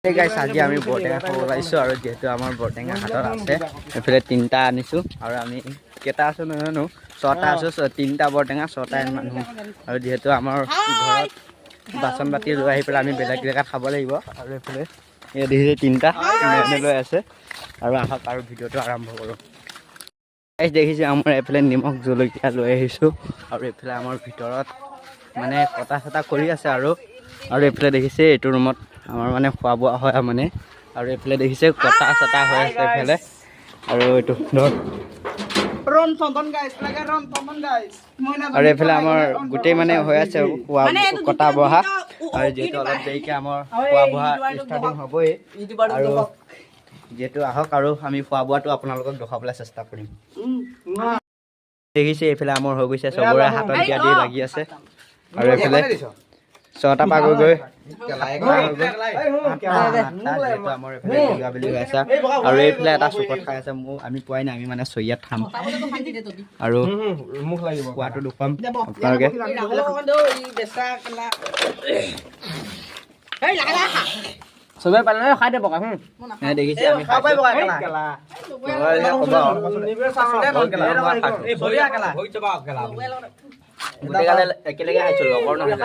Hey guys, আজি আমি বৰটেঙা খাব ওলাইছো আৰু যেহেতু আমাৰ বৰটেঙা হাতত আছে এফালে তিনটা আনিছো আৰু আমি কেটা আছো নাজানো ছটা আছো তিনটা বৰটেঙা ছটা মানুহ আৰু যেহেতু আমাৰ ঘৰত বাচন বাতি লৈ আহি পেলাই আমি বেলেগ জেগাত খাব লাগিব আৰু এফালে এই দেখিছে তিনটা লৈ আছে আৰু আহক আৰু ভিডিঅ'টো আৰম্ভ কৰো গাইস দেখিছে আমাৰ এফালে নিমখ জলকীয়া লৈ আহিছো আৰু এফালে আমাৰ ভিতৰত মানে কটা ছটা কৰি আছে আৰু এফালে দেখিছে এইটো ৰুমত আমাৰ মানে খোৱা বোৱা হয় মানে আৰু এফালে দেখিছে কটা ছটা হৈ আছে এফালে আৰু এইটো ৰন চন্দন গাইস লাগে ৰন চন্দন গাইস আৰু এফালে আমাৰ গোটেই মানে হৈ আছে খোৱা কটা বহা আৰু যেহেতু অলপ দেৰিকে আমাৰ খোৱা বহা ষ্টাৰ্টিং হ'বই আৰু যেহেতু আহক আৰু আমি খোৱা বোৱাটো আপোনালোকক দেখাবলৈ চেষ্টা কৰিম দেখিছে এইফালে আমাৰ হৈ গৈছে চবৰে হাতত দিয়া দি লাগি আছে আৰু এফালে ছটা পাগৈ গৈ আৰু এইফালে এটা চুকত খাই আছে আমি পোৱাই নাই আমি মানে চৰিয়াত খাম আৰু খোৱাটো দেখুৱাম আপোনালোকে চবে পালে খাই দিব দেখিছে আমি গোটেইগালে একেলগে খাইছো লগৰ নহয়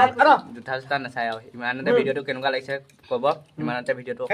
জোঠা চোঠা নাচাই আৰু ইমানতে ভিডিঅ'টো কেনেকুৱা লাগিছে ক'ব ইমানতে ভিডিঅ'টো